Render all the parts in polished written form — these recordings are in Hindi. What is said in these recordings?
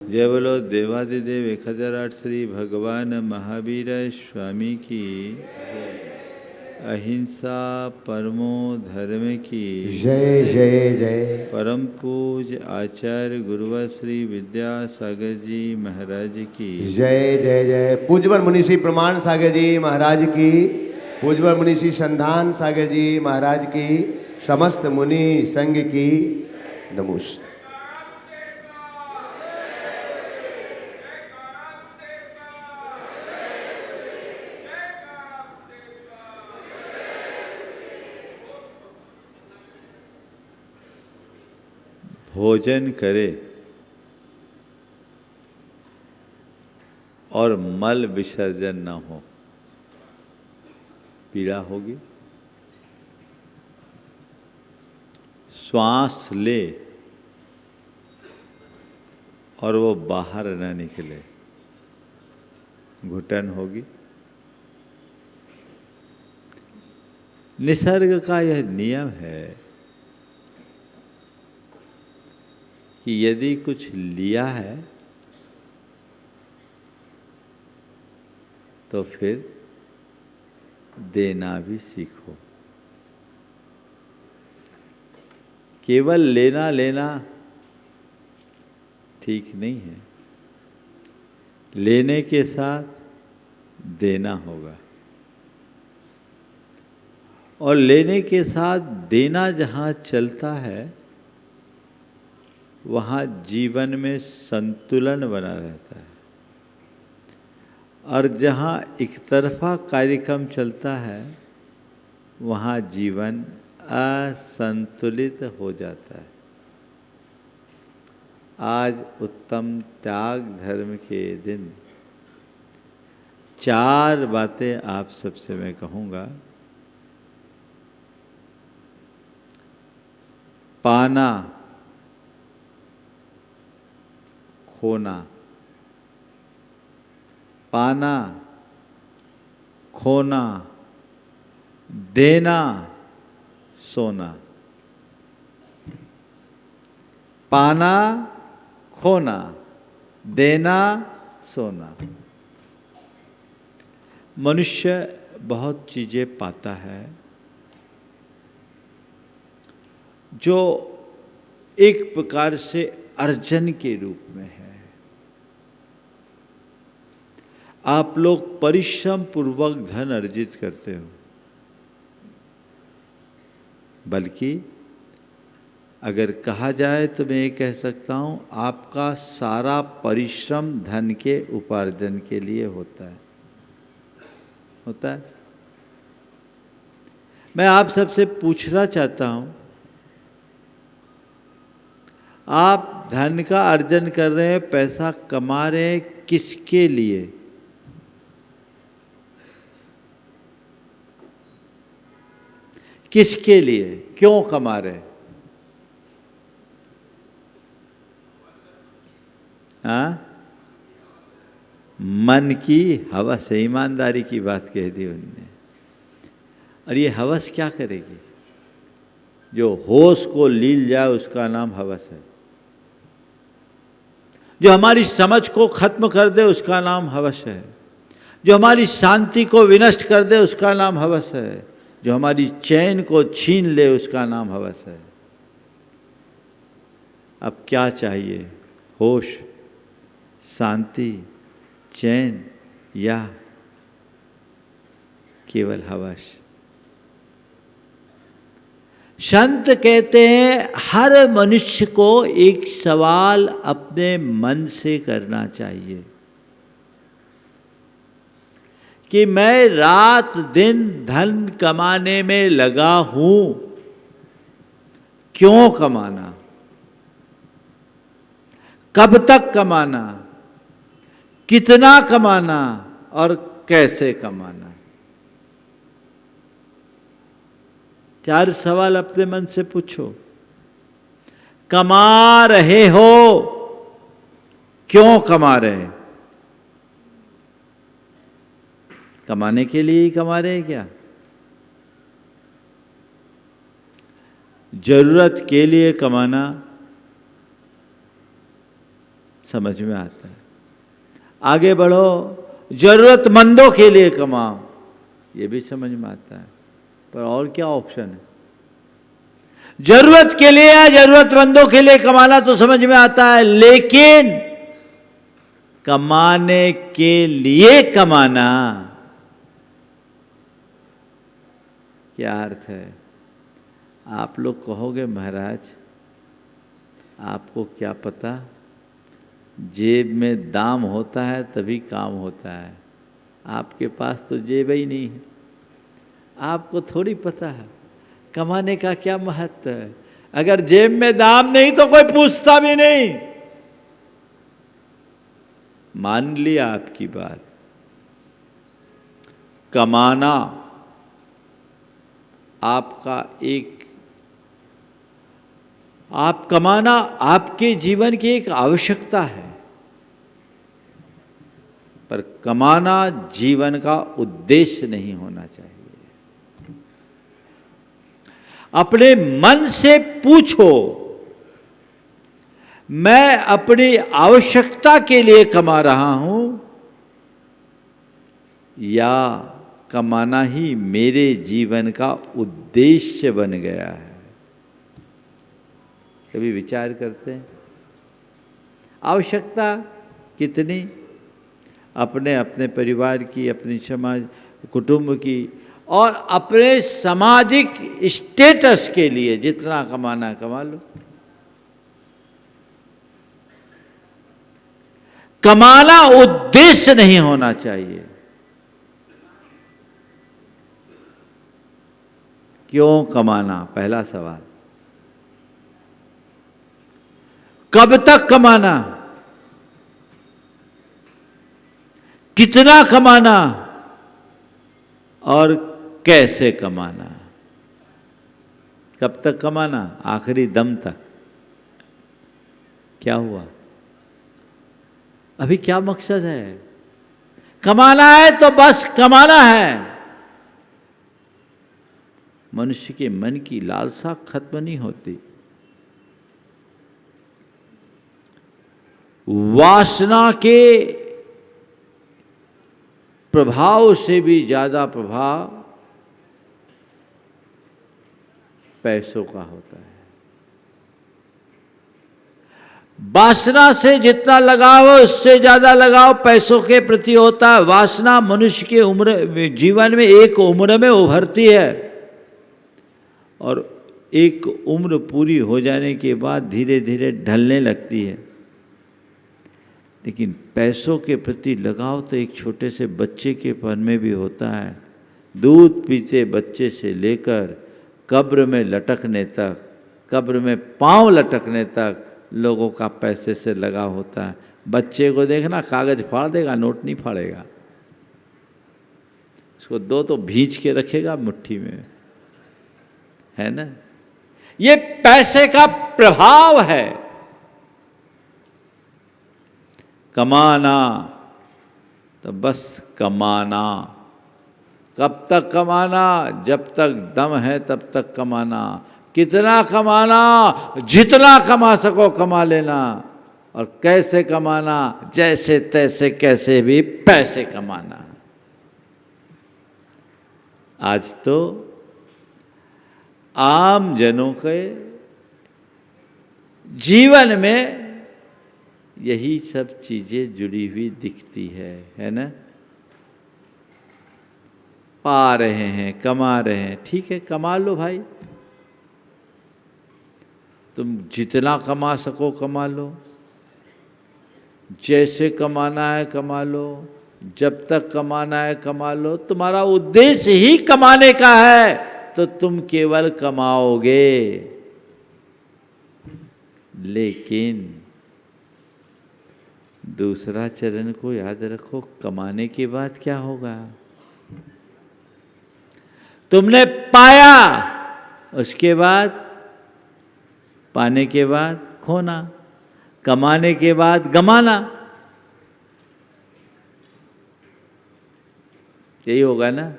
जय बोलो देवादिदेव 1008 श्री भगवान महावीर स्वामी की, अहिंसा परमो धर्म की जय जय जय। परम पूज्य आचार्य गुरुवर श्री विद्यासागर जी महाराज की जय जय जय। पूज्यवर मुनि श्री प्रमाण सागर जी महाराज की, पूज्यवर मुनि श्री संधान सागर जी महाराज की, समस्त मुनि संघ की नमस्ते। भोजन करे और मल विसर्जन न हो, पीड़ा होगी। श्वास ले और वो बाहर न निकले, घुटन होगी। निसर्ग का यह नियम है कि यदि कुछ लिया है तो फिर देना भी सीखो। केवल लेना लेना ठीक नहीं है, लेने के साथ देना होगा, और लेने के साथ देना जहाँ चलता है वहाँ जीवन में संतुलन बना रहता है, और जहाँ एक तरफा कार्यक्रम चलता है वहाँ जीवन असंतुलित हो जाता है। आज उत्तम त्याग धर्म के दिन 4 बातें आप सबसे मैं कहूँगा। पाना, खोना, पाना, खोना, देना, सोना। पाना, खोना, देना, सोना। मनुष्य बहुत चीज़ें पाता है जो एक प्रकार से अर्जन के रूप में है। आप लोग परिश्रम पूर्वक धन अर्जित करते हो, बल्कि अगर कहा जाए तो मैं ये कह सकता हूँ आपका सारा परिश्रम धन के उपार्जन के लिए होता है। मैं आप सबसे पूछना चाहता हूँ, आप धन का अर्जन कर रहे हैं, पैसा कमा रहे हैं, किसके लिए? किसके लिए? क्यों कमा रहे? हाँ, मन की हवस है। ईमानदारी की बात कह दी उन्होंने। और ये हवस क्या करेगी? जो होश को लील जाए उसका नाम हवस है। जो हमारी समझ को खत्म कर दे उसका नाम हवस है। जो हमारी शांति को विनष्ट कर दे उसका नाम हवस है। जो हमारी चैन को छीन ले उसका नाम हवस है। अब क्या चाहिए? होश, शांति, चैन या केवल हवस? संत कहते हैं हर मनुष्य को एक सवाल अपने मन से करना चाहिए कि मैं रात दिन धन कमाने में लगा हूं, क्यों कमाना? कब तक कमाना? कितना कमाना? और कैसे कमाना? 4 सवाल अपने मन से पूछो। कमा रहे हो, क्यों कमा रहे? कमाने के लिए ही कमा रहे हैं क्या? जरूरत के लिए कमाना समझ में आता है। आगे बढ़ो, जरूरतमंदों के लिए कमाओ, ये भी समझ में आता है। पर और क्या ऑप्शन है? जरूरत के लिए या जरूरतमंदों के लिए कमाना तो समझ में आता है, लेकिन कमाने के लिए कमाना क्या अर्थ है? आप लोग कहोगे महाराज आपको क्या पता, जेब में दाम होता है तभी काम होता है। आपके पास तो जेब ही नहीं है, आपको थोड़ी पता है कमाने का क्या महत्व है। अगर जेब में दाम नहीं तो कोई पूछता भी नहीं। मान लिया आपकी बात, कमाना आपका कमाना आपके जीवन की एक आवश्यकता है, पर कमाना जीवन का उद्देश्य नहीं होना चाहिए। अपने मन से पूछो, मैं अपनी आवश्यकता के लिए कमा रहा हूं या कमाना ही मेरे जीवन का उद्देश्य बन गया है? कभी विचार करते हैं? आवश्यकता कितनी? अपने अपने परिवार की, अपनी समाज कुटुंब की और अपने सामाजिक स्टेटस के लिए जितना कमाना कमा लो। कमाना उद्देश्य नहीं होना चाहिए। क्यों कमाना? पहला सवाल। कब तक कमाना? कितना कमाना? और कैसे कमाना? कब तक कमाना? आखिरी दम तक। क्या हुआ? अभी क्या मकसद है? कमाना है तो बस कमाना है। मनुष्य के मन की लालसा खत्म नहीं होती। वासना के प्रभाव से भी ज्यादा प्रभाव पैसों का होता है। वासना से जितना लगाव उससे ज्यादा लगाव पैसों के प्रति होता है। वासना मनुष्य के जीवन में एक उम्र में उभरती है और एक उम्र पूरी हो जाने के बाद धीरे धीरे ढलने लगती है। लेकिन पैसों के प्रति लगाव तो एक छोटे से बच्चे के पन में भी होता है। दूध पीते बच्चे से लेकर कब्र में लटकने तक, कब्र में पांव लटकने तक लोगों का पैसे से लगाव होता है। बच्चे को देखना, कागज फाड़ देगा, नोट नहीं फाड़ेगा। उसको दो तो भींच के रखेगा मुट्ठी में, है ना? ये पैसे का प्रभाव है। कमाना तो बस कमाना। कब तक कमाना? जब तक दम है तब तक कमाना। कितना कमाना? जितना कमा सको कमा लेना। और कैसे कमाना? जैसे तैसे कैसे भी पैसे कमाना। आज तो आम जनों के जीवन में यही सब चीजें जुड़ी हुई दिखती है ना? पा रहे हैं, कमा रहे हैं, ठीक है, कमा लो भाई। तुम जितना कमा सको कमा लो, जैसे कमाना है कमा लो, जब तक कमाना है कमा लो। तुम्हारा उद्देश्य ही कमाने का है तो तुम केवल कमाओगे। लेकिन दूसरा चरण को याद रखो, कमाने के बाद क्या होगा? तुमने पाया, उसके बाद पाने के बाद खोना, कमाने के बाद गमाना। यही होगा ना?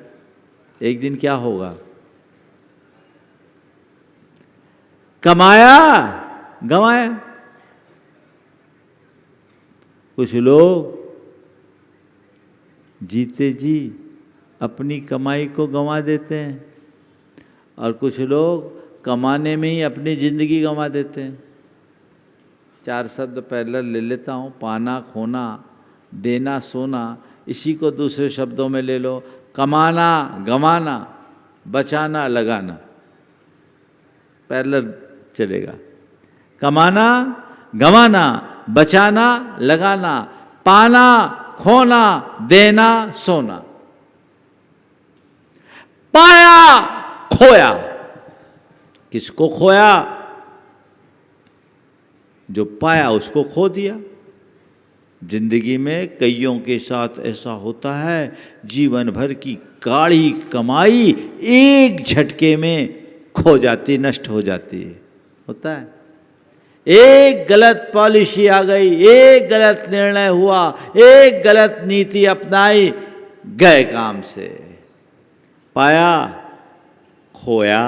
एक दिन क्या होगा? कमाया, गमाया। कुछ लोग जीते जी अपनी कमाई को गंवा देते हैं और कुछ लोग कमाने में ही अपनी ज़िंदगी गंवा देते हैं। 4 शब्द पहले ले लेता हूँ। पाना, खोना, देना, सोना। इसी को दूसरे शब्दों में ले लो। कमाना, गंवाना, बचाना, लगाना। पैरेलल चलेगा। कमाना, गंवाना, बचाना, लगाना, पाना, खोना, देना, सोना। पाया, खोया। किसको खोया? जो पाया उसको खो दिया। जिंदगी में कईयों के साथ ऐसा होता है, जीवन भर की गाढ़ी कमाई एक झटके में खो जाती, नष्ट हो जाती है। होता है। एक गलत पॉलिसी आ गई, एक गलत निर्णय हुआ, एक गलत नीति अपनाई, गए काम से। पाया, खोया।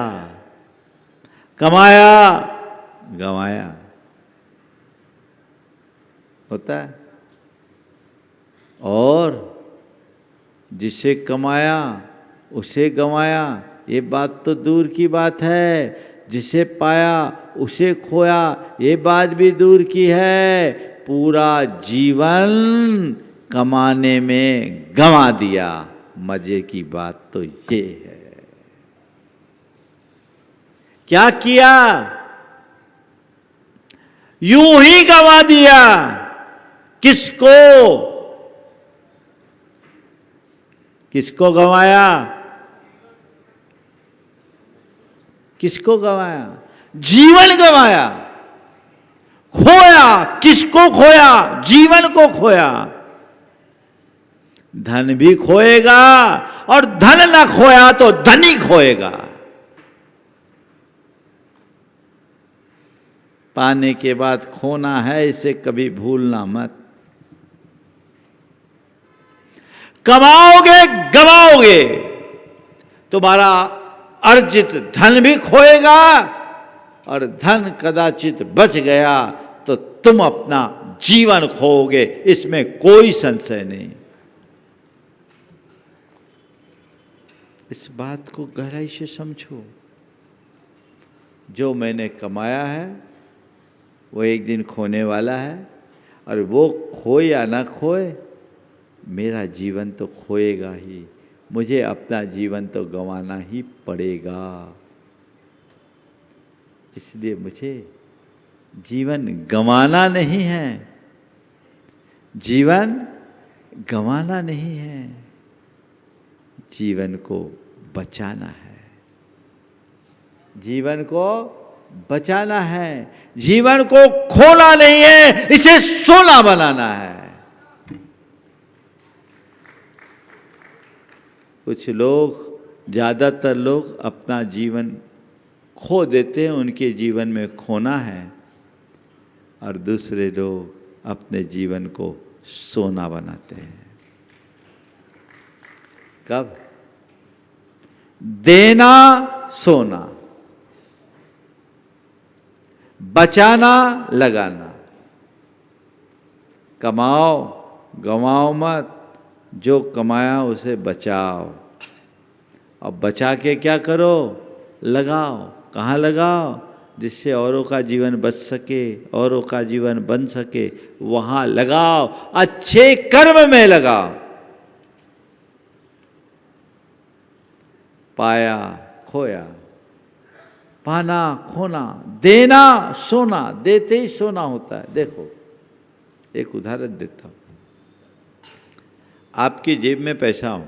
कमाया, गंवाया। होता है। और जिसे कमाया उसे गंवाया, ये बात तो दूर की बात है। जिसे पाया उसे खोया, ये बात भी दूर की है। पूरा जीवन कमाने में गंवा दिया। मजे की बात तो ये है। क्या किया? यूं ही गंवा दिया। किसको? किसको गंवाया? किसको गंवाया? जीवन गंवाया। खोया। किसको खोया? जीवन को खोया। धन भी खोएगा और धन ना खोया तो धनी खोएगा। पाने के बाद खोना है, इसे कभी भूलना मत। कमाओगे, गवाओगे। तुम्हारा अर्जित धन भी खोएगा और धन कदाचित बच गया तो तुम अपना जीवन खोओगे, इसमें कोई संशय नहीं। इस बात को गहराई से समझो। जो मैंने कमाया है वो एक दिन खोने वाला है, और वो खोए या ना खोए, मेरा जीवन तो खोएगा ही। मुझे अपना जीवन तो गंवाना ही पड़ेगा। इसलिए मुझे जीवन गंवाना नहीं है। जीवन गंवाना नहीं है, जीवन को बचाना है। जीवन को बचाना है। जीवन को खोना नहीं है, इसे सोना बनाना है। कुछ लोग, ज़्यादातर लोग अपना जीवन खो देते हैं, उनके जीवन में खोना है। और दूसरे लोग अपने जीवन को सोना बनाते हैं। कब? देना, सोना। बचाना, लगाना। कमाओ, गंवाओ मत। जो कमाया उसे बचाओ। और बचा के क्या करो? लगाओ। कहाँ लगाओ? जिससे औरों का जीवन बच सके, औरों का जीवन बन सके, वहाँ लगाओ। अच्छे कर्म में लगाओ। पाया, खोया। पाना, खोना। देना, सोना। देते ही सोना होता है। देखो, एक उदाहरण देता हूँ। आपकी जेब में पैसा हो,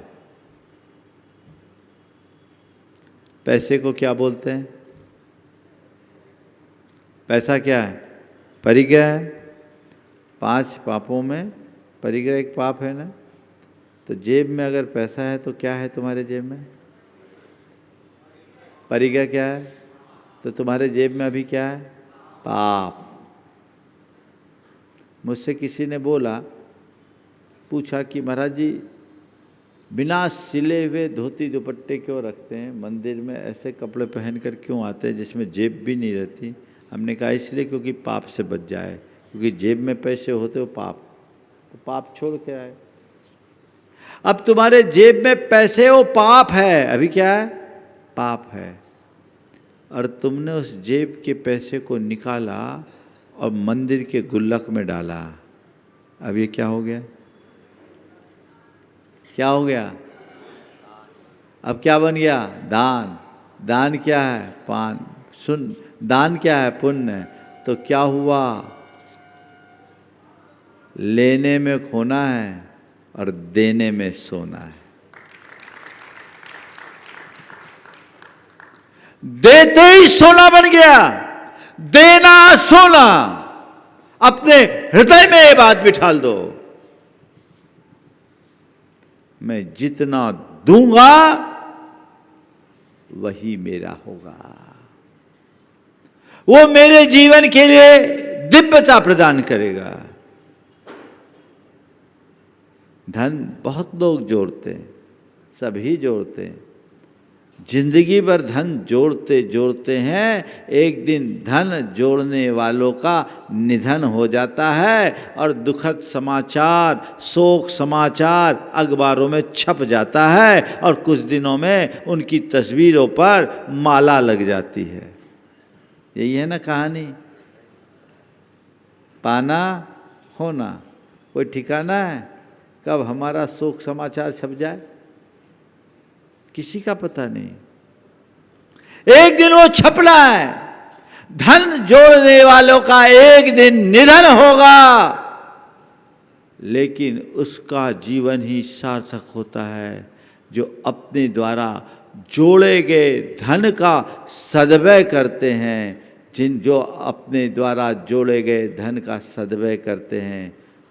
पैसे को क्या बोलते हैं? पैसा क्या है? परिग्रह है। 5 पापों में परिग्रह एक पाप है ना। तो जेब में अगर पैसा है तो क्या है तुम्हारे जेब में? परिग्रह क्या है? तो तुम्हारे जेब में अभी क्या है? पाप। मुझसे किसी ने बोला, पूछा कि महाराज जी, बिना सिले हुए धोती दुपट्टे क्यों रखते हैं? मंदिर में ऐसे कपड़े पहनकर क्यों आते हैं जिसमें जेब भी नहीं रहती? हमने कहा इसलिए क्योंकि पाप से बच जाए। क्योंकि जेब में पैसे होते हो पाप। तो पाप छोड़ के आए। अब तुम्हारे जेब में पैसे हो, पाप है, अभी क्या है, पाप है। और तुमने उस जेब के पैसे को निकाला और मंदिर के गुल्लक में डाला, अब ये क्या हो गया, क्या हो गया, अब क्या बन गया, दान। दान क्या है, पान, सुन, दान क्या है, पुण्य। तो क्या हुआ, लेने में खोना है और देने में सोना है। देते ही सोना बन गया, देना सोना। अपने हृदय में ये बात बिठाल दो, मैं जितना दूंगा वही मेरा होगा। वो मेरे जीवन के लिए दिव्यता प्रदान करेगा। धन बहुत लोग जोड़ते हैं, सभी जोड़ते हैं, जिंदगी भर धन जोड़ते जोड़ते हैं, एक दिन धन जोड़ने वालों का निधन हो जाता है और दुखद समाचार, शोक समाचार अखबारों में छप जाता है और कुछ दिनों में उनकी तस्वीरों पर माला लग जाती है। यही है ना कहानी। पाना होना, कोई ठिकाना है कब हमारा शोक समाचार छप जाए, किसी का पता नहीं। एक दिन वो छपना है। धन जोड़ने वालों का एक दिन निधन होगा, लेकिन उसका जीवन ही सार्थक होता है जो अपने द्वारा जोड़े गए धन का सद्व्यय करते हैं। जो अपने द्वारा जोड़े गए धन का सद्व्यय करते हैं,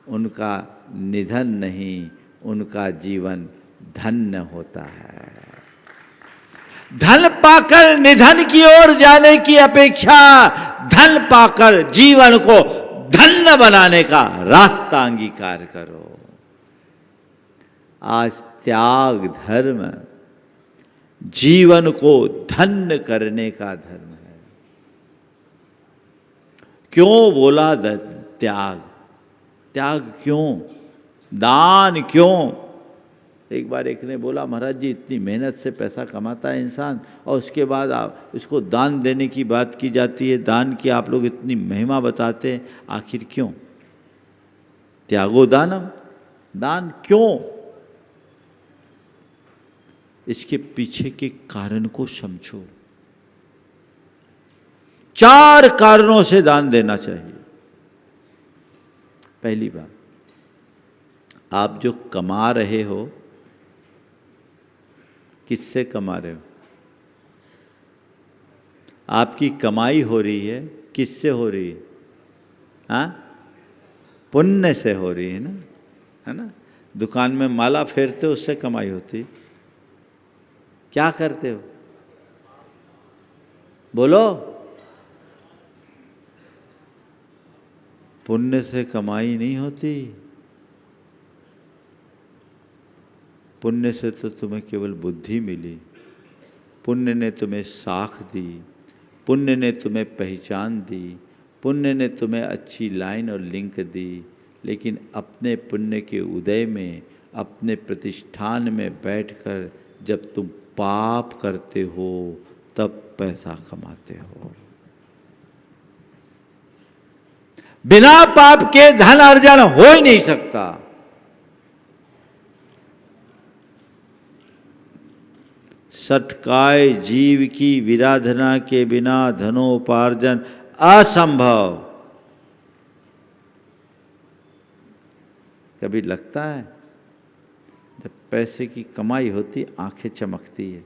उनका निधन नहीं, उनका जीवन धन्य होता है। धन पाकर निधन की ओर जाने की अपेक्षा धन पाकर जीवन को धन्य बनाने का रास्ता अंगीकार करो। आज त्याग धर्म जीवन को धन्य करने का धर्म है। क्यों बोला त्याग, त्याग क्यों, दान क्यों। एक बार एक ने बोला, महाराज जी इतनी मेहनत से पैसा कमाता है इंसान और उसके बाद आप इसको दान देने की बात की जाती है, दान की आप लोग इतनी महिमा बताते हैं, आखिर क्यों। त्यागो दानम, दान क्यों। इसके पीछे के कारण को समझो। 4 कारणों से दान देना चाहिए। पहली बात, आप जो कमा रहे हो, किससे कमा रहे हो, आपकी कमाई हो रही है, किससे हो रही है, हाँ, पुण्य से हो रही है ना, है ना। दुकान में माला फेरते हो, उससे कमाई होती। क्या करते हो, बोलो। पुण्य से कमाई नहीं होती। पुण्य से तो तुम्हें केवल बुद्धि मिली, पुण्य ने तुम्हें साख दी, पुण्य ने तुम्हें पहचान दी, पुण्य ने तुम्हें अच्छी लाइन और लिंक दी। लेकिन अपने पुण्य के उदय में, अपने प्रतिष्ठान में बैठकर जब तुम पाप करते हो, तब पैसा कमाते हो। बिना पाप के धन अर्जन हो ही नहीं सकता। सटकाए जीव की विराधना के बिना धनोपार्जन असंभव। कभी लगता है जब पैसे की कमाई होती, आंखें चमकती है,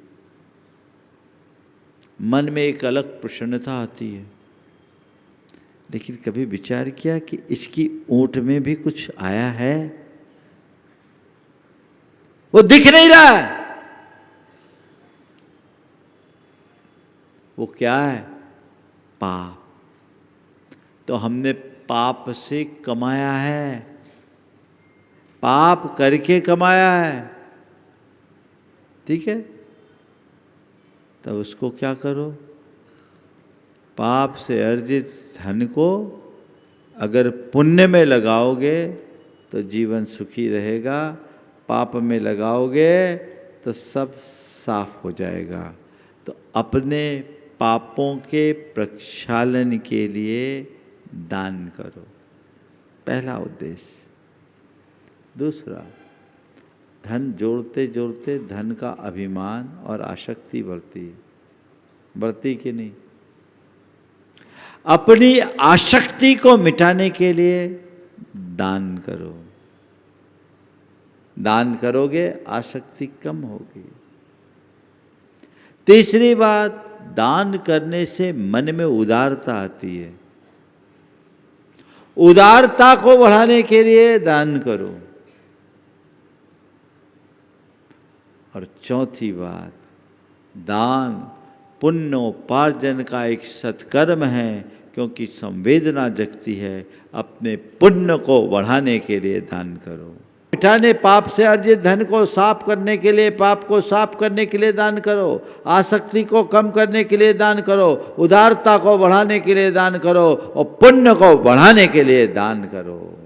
मन में एक अलग प्रसन्नता आती है। लेकिन कभी विचार किया कि इसकी ऊँट में भी कुछ आया है, वो दिख नहीं रहा है। वो क्या है, पाप। तो हमने पाप से कमाया है, पाप करके कमाया है, ठीक है। तब उसको क्या करो, पाप से अर्जित धन को अगर पुण्य में लगाओगे तो जीवन सुखी रहेगा, पाप में लगाओगे तो सब साफ हो जाएगा। तो अपने पापों के प्रक्षालन के लिए दान करो, पहला उद्देश्य। दूसरा, धन जोड़ते जोड़ते धन का अभिमान और आसक्ति बढ़ती कि नहीं? अपनी आसक्ति को मिटाने के लिए दान करो। दान करोगे आसक्ति कम होगी। तीसरी बात, दान करने से मन में उदारता आती है। उदारता को बढ़ाने के लिए दान करो। और चौथी बात, दान पुण्योपार्जन का एक सत्कर्म है, क्योंकि संवेदना जगती है। अपने पुण्य को बढ़ाने के लिए दान करो। मिटाने पाप से अर्जित धन को साफ करने के लिए, पाप को साफ करने के लिए दान करो। आसक्ति को कम करने के लिए दान करो। उदारता को बढ़ाने के लिए दान करो। और पुण्य को बढ़ाने के लिए दान करो।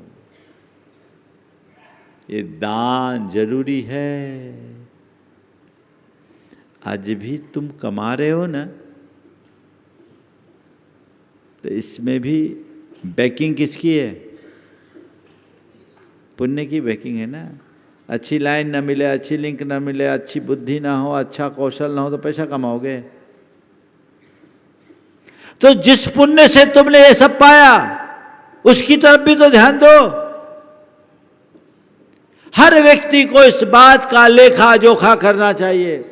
ये दान जरूरी है। आज भी तुम कमा रहे हो ना, तो इसमें भी बैकिंग किसकी है? पुण्य की बैकिंग है ना। अच्छी लाइन ना मिले, अच्छी लिंक ना मिले, अच्छी बुद्धि ना हो, अच्छा कौशल ना हो, तो पैसा कमाओगे? तो जिस पुण्य से तुमने ये सब पाया, उसकी तरफ भी तो ध्यान दो। हर व्यक्ति को इस बात का लेखा जोखा करना चाहिए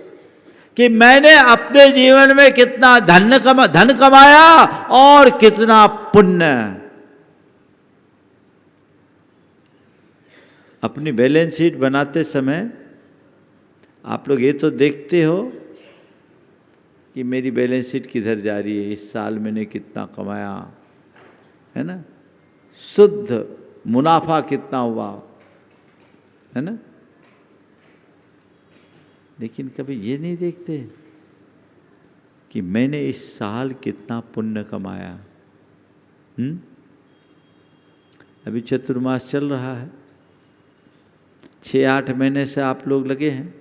कि मैंने अपने जीवन में कितना धन कमाया और कितना पुण्य। अपनी बैलेंस शीट बनाते समय आप लोग ये तो देखते हो कि मेरी बैलेंस शीट किधर जा रही है, इस साल मैंने कितना कमाया, है ना, शुद्ध मुनाफा कितना हुआ, है ना। लेकिन कभी ये नहीं देखते कि मैंने इस साल कितना पुण्य कमाया। अभी चतुर्मास चल रहा है, 6-8 महीने से आप लोग लगे हैं,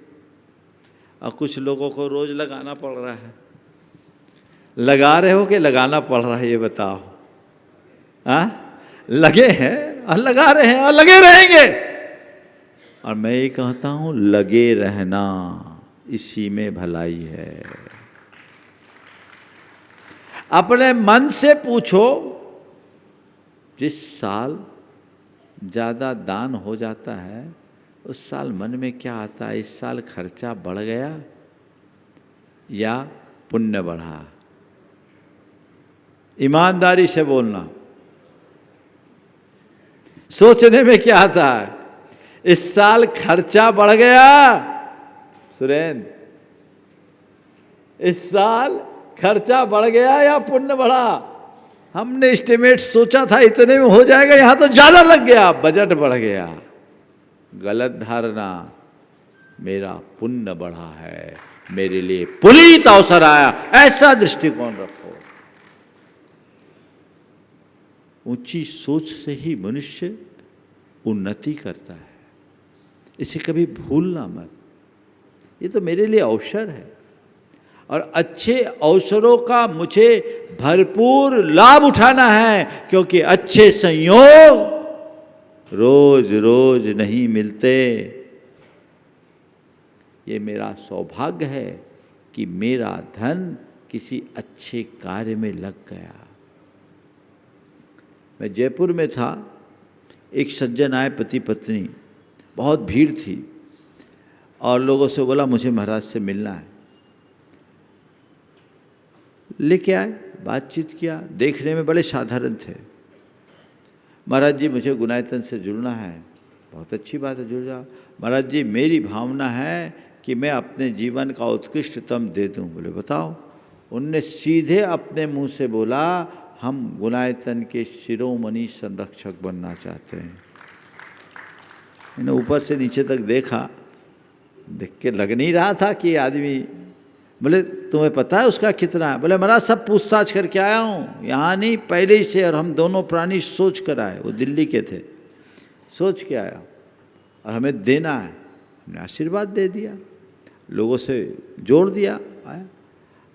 और कुछ लोगों को रोज लगाना पड़ रहा है। लगा रहे हो कि लगाना पड़ रहा है, ये बताओ। लगे हैं और लगा रहे हैं और लगे रहेंगे। और मैं ये कहता हूं, लगे रहना, इसी में भलाई है। अपने मन से पूछो, जिस साल ज़्यादा दान हो जाता है उस साल मन में क्या आता है? इस साल खर्चा बढ़ गया या पुण्य बढ़ा? ईमानदारी से बोलना। सोचने में क्या आता है? इस साल खर्चा बढ़ गया सुरेंद्र, इस साल खर्चा बढ़ गया या पुण्य बढ़ा? हमने एस्टिमेट सोचा था इतने में हो जाएगा, यहां तो ज्यादा लग गया, बजट बढ़ गया। गलत धारणा। मेरा पुण्य बढ़ा है, मेरे लिए पुनीत अवसर आया, ऐसा दृष्टिकोण रखो। ऊंची सोच से ही मनुष्य उन्नति करता है, इसे कभी भूलना मत। ये तो मेरे लिए अवसर है, और अच्छे अवसरों का मुझे भरपूर लाभ उठाना है, क्योंकि अच्छे संयोग रोज रोज नहीं मिलते। ये मेरा सौभाग्य है कि मेरा धन किसी अच्छे कार्य में लग गया। मैं जयपुर में था, एक सज्जन आए, पति पत्नी, बहुत भीड़ थी, और लोगों से बोला मुझे महाराज से मिलना है। लेके आए, बातचीत किया, देखने में बड़े साधारण थे। महाराज जी मुझे गुणायतन से जुड़ना है। बहुत अच्छी बात है, जुड़ जाओ। महाराज जी मेरी भावना है कि मैं अपने जीवन का उत्कृष्टतम दे दूं। बोले बताओ। उनने सीधे अपने मुंह से बोला, हम गुणायतन के शिरोमणि संरक्षक बनना चाहते हैं। मैंने ऊपर से नीचे तक देखा, देख के लग नहीं रहा था कि आदमी। बोले तुम्हें पता है उसका कितना है? बोले महाराज सब पूछताछ करके आया हूँ, यहाँ नहीं पहले ही से, और हम दोनों प्राणी सोच कर आए। वो दिल्ली के थे। सोच के आया और हमें देना है। हमने आशीर्वाद दे दिया, लोगों से जोड़ दिया, आया।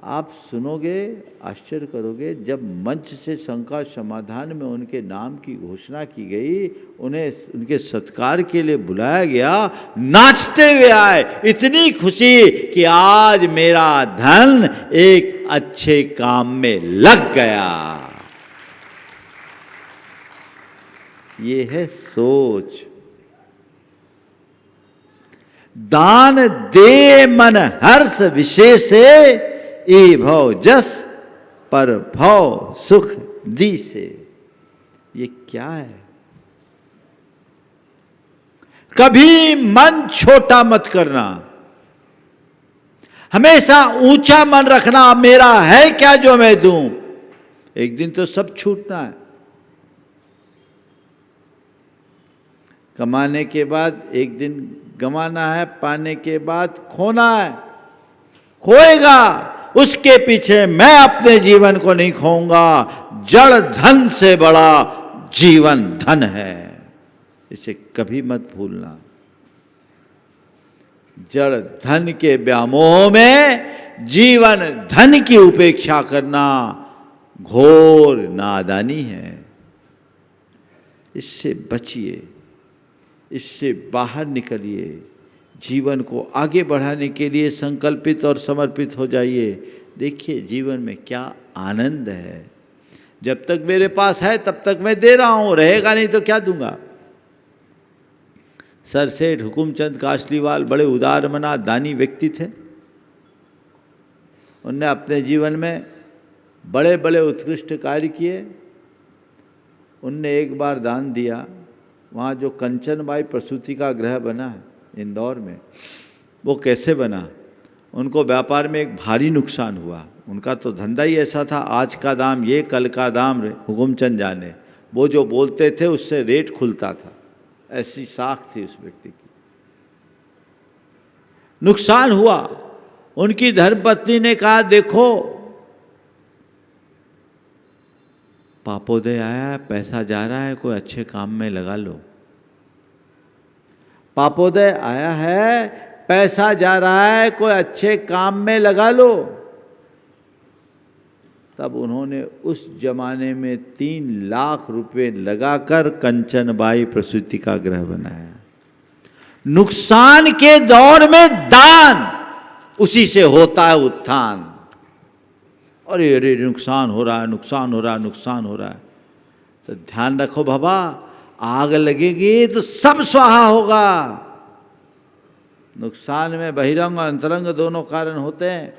आप सुनोगे, आश्चर्य करोगे, जब मंच से शंका समाधान में उनके नाम की घोषणा की गई, उन्हें उनके सत्कार के लिए बुलाया गया, नाचते हुए आए, इतनी खुशी कि आज मेरा धन एक अच्छे काम में लग गया। ये है सोच। दान दे मन हर्ष विशेष ए भव जस पर भव सुख दी से। ये क्या है? कभी मन छोटा मत करना, हमेशा ऊंचा मन रखना। मेरा है क्या जो मैं दूं? एक दिन तो सब छूटना है। कमाने के बाद एक दिन गंवाना है, पाने के बाद खोना है। खोएगा, उसके पीछे मैं अपने जीवन को नहीं खोऊंगा। जड़ धन से बड़ा जीवन धन है, इसे कभी मत भूलना। जड़ धन के व्यामोह में जीवन धन की उपेक्षा करना घोर नादानी है। इससे बचिए, इससे बाहर निकलिए। जीवन को आगे बढ़ाने के लिए संकल्पित और समर्पित हो जाइए। देखिए जीवन में क्या आनंद है। जब तक मेरे पास है तब तक मैं दे रहा हूं, रहेगा नहीं तो क्या दूंगा। सर सेठ हुकुमचंद कासलीवाल बड़े उदार मना दानी व्यक्ति थे। उनने अपने जीवन में बड़े बड़े उत्कृष्ट कार्य किए। उनने एक बार दान दिया, वहाँ जो कंचनबाई प्रसूति का गृह बना है इंदौर में, वो कैसे बना? उनको व्यापार में एक भारी नुकसान हुआ। उनका तो धंधा ही ऐसा था, आज का दाम ये, कल का दाम हुकुमचंद जाने। वो जो बोलते थे उससे रेट खुलता था, ऐसी साख थी उस व्यक्ति की। नुकसान हुआ। उनकी धर्मपत्नी ने कहा, देखो पापोदय आया है, पैसा जा रहा है, कोई अच्छे काम में लगा लो। पापोदय आया है, पैसा जा रहा है, कोई अच्छे काम में लगा लो। तब उन्होंने उस जमाने में 3 लाख रुपए लगाकर कंचनबाई प्रसूति का गृह बनाया। नुकसान के दौर में दान, उसी से होता है उत्थान। अरे अरे नुकसान हो रहा है, नुकसान हो रहा है, नुकसान हो रहा है, तो ध्यान रखो बाबा, आग लगेगी तो सब स्वाहा होगा। नुकसान में बहिरंग और अंतरंग दोनों कारण होते हैं।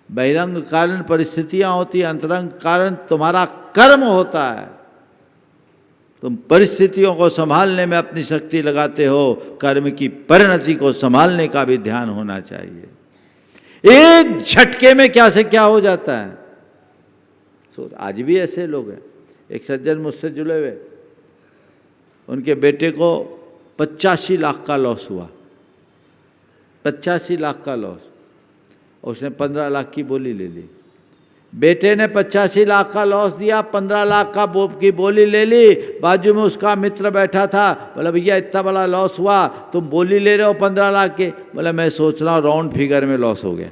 बहिरंग कारण परिस्थितियां होती हैं, अंतरंग कारण तुम्हारा कर्म होता है। तुम परिस्थितियों को संभालने में अपनी शक्ति लगाते हो, कर्म की परिणति को संभालने का भी ध्यान होना चाहिए। एक झटके में क्या से क्या हो जाता है। तो आज भी ऐसे लोग हैं। एक सज्जन मुझसे जुड़े हुए, उनके बेटे को 85 लाख का लॉस हुआ, 85 लाख का लॉस। उसने 15 लाख की बोली ले ली। बेटे ने 85 लाख का लॉस दिया, 15 लाख की बोली ले ली। बाजू में उसका मित्र बैठा था, बोला भैया इतना बड़ा लॉस हुआ, तुम बोली ले रहे हो 15 लाख के। बोला मैं सोच रहा हूँ राउंड फिगर में लॉस हो गया।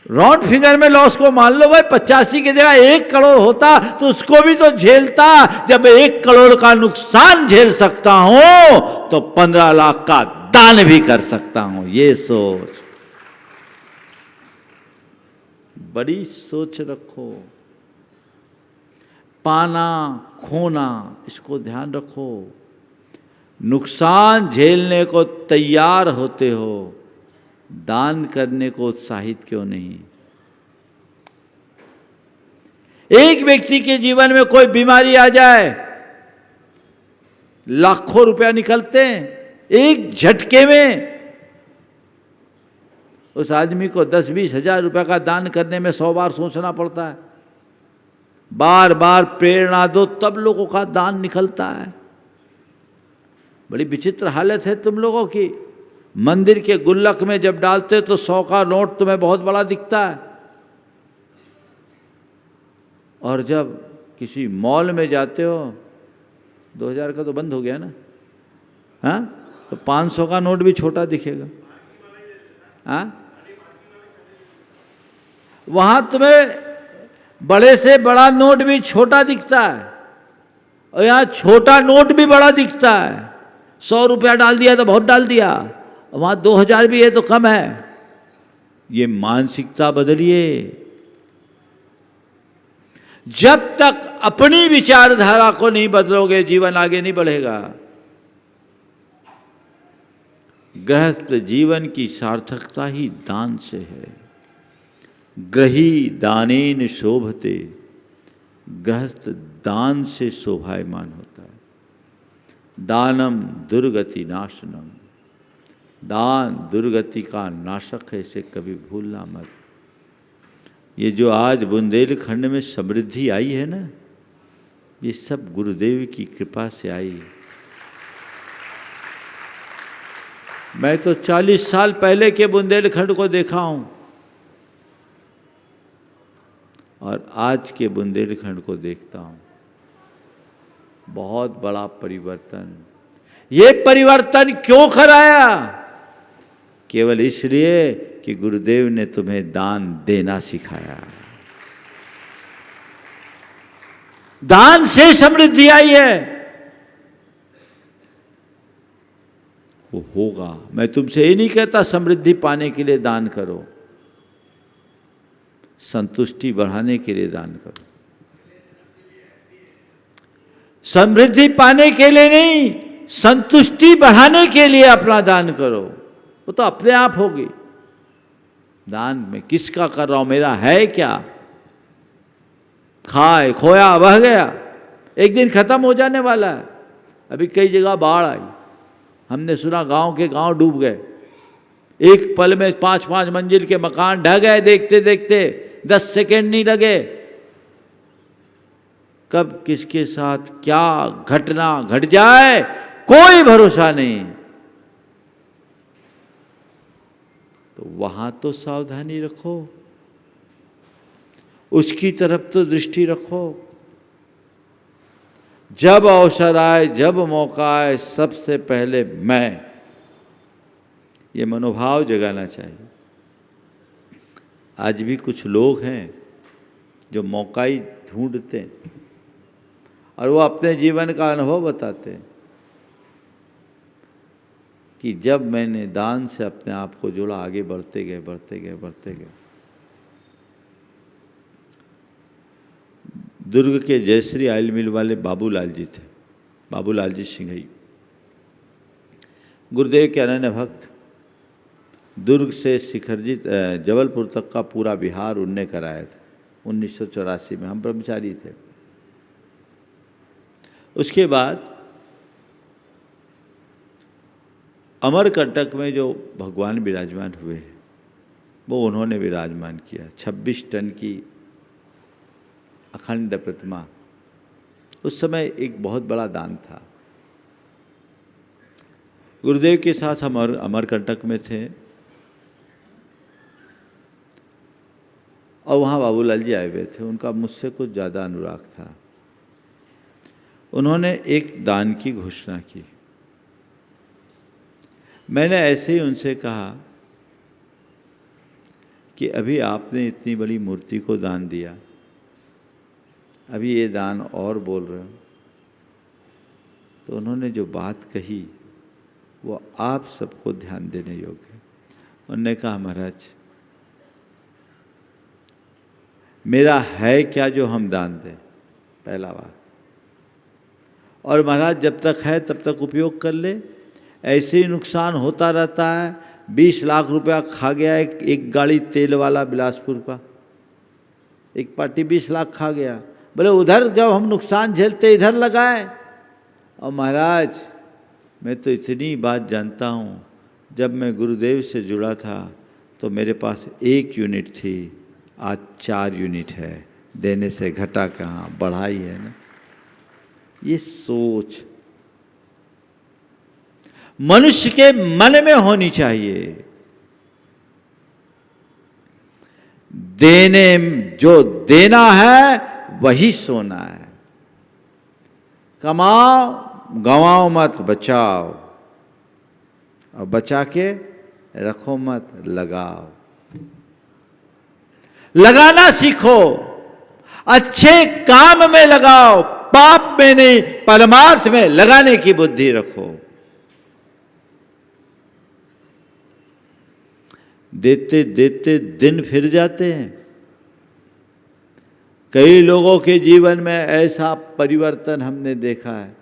राउंड फिगर में लॉस को मान लो भाई, 85 की जगह 1 करोड़ होता तो उसको भी तो झेलता। जब 1 करोड़ का नुकसान झेल सकता हूं तो 15 लाख का दान भी कर सकता हूं। ये सोच, बड़ी सोच रखो। पाना खोना, इसको ध्यान रखो। नुकसान झेलने को तैयार होते हो, दान करने को उत्साहित क्यों नहीं? एक व्यक्ति के जीवन में कोई बीमारी आ जाए, लाखों रुपया निकलते हैं एक झटके में। उस आदमी को 10-20 हजार रुपया का दान करने में 100 बार सोचना पड़ता है। बार बार प्रेरणा दो तब लोगों का दान निकलता है। बड़ी विचित्र हालत है तुम लोगों की। मंदिर के गुल्लक में जब डालते तो 100 का नोट तुम्हें बहुत बड़ा दिखता है, और जब किसी मॉल में जाते हो 2000 का तो बंद हो गया ना। हाँ, तो 500 का नोट भी छोटा दिखेगा। हाँ, वहां तुम्हें बड़े से बड़ा नोट भी छोटा दिखता है और यहाँ छोटा नोट भी बड़ा दिखता है। 100 रुपया डाल दिया तो बहुत डाल दिया, वहां 2000 भी है तो कम है। ये मानसिकता बदलिए। जब तक अपनी विचारधारा को नहीं बदलोगे जीवन आगे नहीं बढ़ेगा। गृहस्थ जीवन की सार्थकता ही दान से है। ग्रही दानेन शोभते, गृहस्थ दान से शोभायमान होता है। दानम दुर्गति नाशनम, दान दुर्गति का नाशक है, इसे कभी भूलना मत। ये जो आज बुंदेलखंड में समृद्धि आई है ना, ये सब गुरुदेव की कृपा से आई। मैं तो 40 साल पहले के बुंदेलखंड को देखा हूं और आज के बुंदेलखंड को देखता हूं। बहुत बड़ा परिवर्तन। ये परिवर्तन क्यों कराया? केवल इसलिए कि गुरुदेव ने तुम्हें दान देना सिखाया। दान से समृद्धि आई है। वो होगा। मैं तुमसे ये नहीं कहता समृद्धि पाने के लिए दान करो, संतुष्टि बढ़ाने के लिए दान करो। समृद्धि पाने के लिए नहीं, संतुष्टि बढ़ाने के लिए अपना दान करो। वो तो अपने आप होगी। दान में किसका कर रहा हूं, मेरा है क्या? खाए खोया बह गया, एक दिन खत्म हो जाने वाला है। अभी कई जगह बाढ़ आई, हमने सुना गांव के गांव डूब गए। एक पल में 5-5 मंजिल के मकान ढह गए। देखते देखते 10 सेकेंड नहीं लगे। कब किसके साथ क्या घटना घट जाए कोई भरोसा नहीं। तो वहां तो सावधानी रखो, उसकी तरफ तो दृष्टि रखो। जब अवसर आए, जब मौका आए, सबसे पहले मैं, ये मनोभाव जगाना चाहिए। आज भी कुछ लोग हैं जो मौका ही ढूंढते हैं और वो अपने जीवन का अनुभव बताते हैं कि जब मैंने दान से अपने आप को जोड़ा, आगे बढ़ते गए बढ़ते गए बढ़ते गए। दुर्ग के जयश्री ऑयल मिल वाले बाबूलाल जी थे, बाबूलाल जी सिंघई, गुरुदेव के अनन्य भक्त। दुर्ग से शिखरजी जबलपुर तक का पूरा बिहार उनने कराया था 1984 में। हम ब्रह्मचारी थे। उसके बाद अमरकंटक में जो भगवान विराजमान हुए वो उन्होंने विराजमान किया। 26 टन की अखंड प्रतिमा उस समय एक बहुत बड़ा दान था। गुरुदेव के साथ हम अमरकंटक में थे और वहाँ बाबूलाल जी आए हुए थे। उनका मुझसे कुछ ज़्यादा अनुराग था। उन्होंने एक दान की घोषणा की। मैंने ऐसे ही उनसे कहा कि अभी आपने इतनी बड़ी मूर्ति को दान दिया, अभी ये दान और बोल रहे हो। तो उन्होंने जो बात कही वो आप सबको ध्यान देने योग्य है। उन्होंने कहा, महाराज मेरा है क्या जो हम दान दें, पहला बात। और महाराज जब तक है तब तक उपयोग कर ले, ऐसे ही नुकसान होता रहता है। 20 लाख रुपया खा गया एक गाड़ी तेल वाला बिलासपुर का, एक पार्टी 20 लाख खा गया। बोले उधर जब हम नुकसान झेलते इधर लगाए। और महाराज मैं तो इतनी बात जानता हूँ, जब मैं गुरुदेव से जुड़ा था तो मेरे पास 1 यूनिट थी, आज 4 यूनिट है। देने से घटा कहाँ, बढ़ाई है ना। ये सोच मनुष्य के मन में होनी चाहिए। देने जो देना है वही सोना है। कमाओ गंवाओ मत, बचाओ, और बचा के रखो मत, लगाओ। लगाना सीखो, अच्छे काम में लगाओ, पाप में नहीं, परमार्थ में लगाने की बुद्धि रखो। देते देते दिन फिर जाते हैं। कई लोगों के जीवन में ऐसा परिवर्तन हमने देखा है।